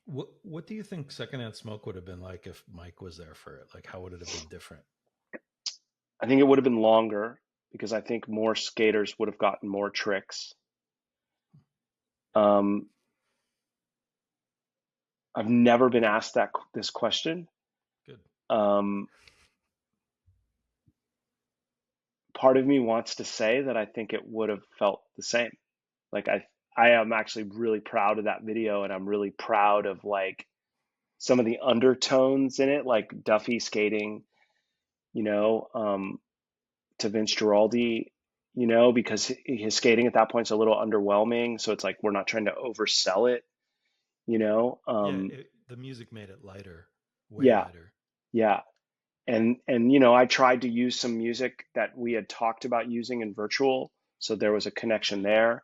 What do you think Secondhand Smoke would have been like if Mike was there for it? Like, how would it have been different? I think it would have been longer because I think more skaters would have gotten more tricks. Um, I've never been asked this question. Good. Um, Part of me wants to say that I think it would have felt the same. Like I am actually really proud of that video, and I'm really proud of like some of the undertones in it, like Duffy skating, you know, to Vince Giraldi, because his skating at that point is a little underwhelming. So it's like we're not trying to oversell it, you know. Yeah, the music made it lighter, way Yeah, lighter. yeah. And I tried to use some music that we had talked about using in virtual, so there was a connection there.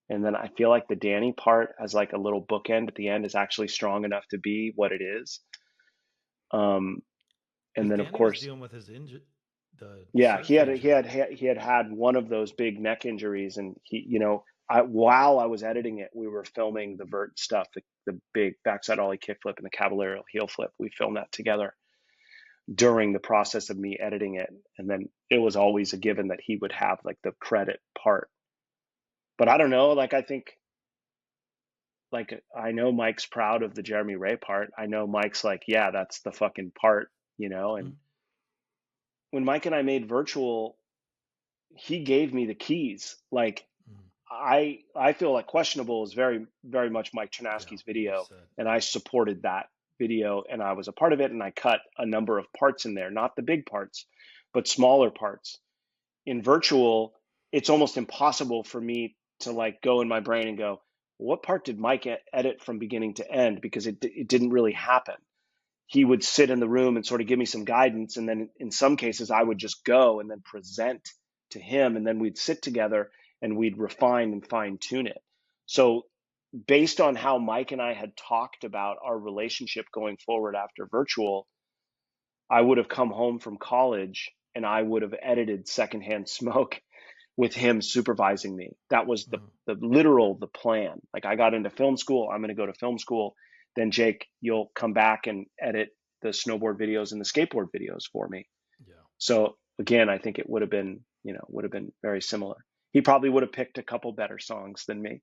And then I feel like the Danny part as like a little bookend at the end is actually strong enough to be what it is. Um, and Because then of Danny was course, dealing with his the yeah, surf injury. he had one of those big neck injuries, and while I was editing it, we were filming the vert stuff, the big backside ollie kickflip and the caballero heel flip. We filmed that together during the process of me editing it, and then it was always a given that he would have like the credit part. But I don't know, like I think like I know Mike's proud of the Jeremy Ray part. I know Mike's like, yeah, that's the fucking part. And Mm, when Mike and I made virtual, he gave me the keys. Like mm. I feel like Questionable is very, very much Mike Yeah, Ternasky's well video, said. and I supported that video and I was a part of it, and I cut a number of parts in there, not the big parts, but smaller parts. In virtual, it's almost impossible for me to like go in my brain and go, what part did Mike edit from beginning to end? Because it didn't really happen. He would sit in the room and sort of give me some guidance. And then in some cases, I would just go and then present to him. And then we'd sit together and we'd refine and fine tune it. So, based on how Mike and I had talked about our relationship going forward after virtual, I would have come home from college and I would have edited Secondhand Smoke with him supervising me. That was Mm. the plan. Like I got into film school, I'm going to go to film school. Then Jake, you'll come back and edit the snowboard videos and the skateboard videos for me. Yeah. So again, I think it would have been very similar. He probably would have picked a couple better songs than me.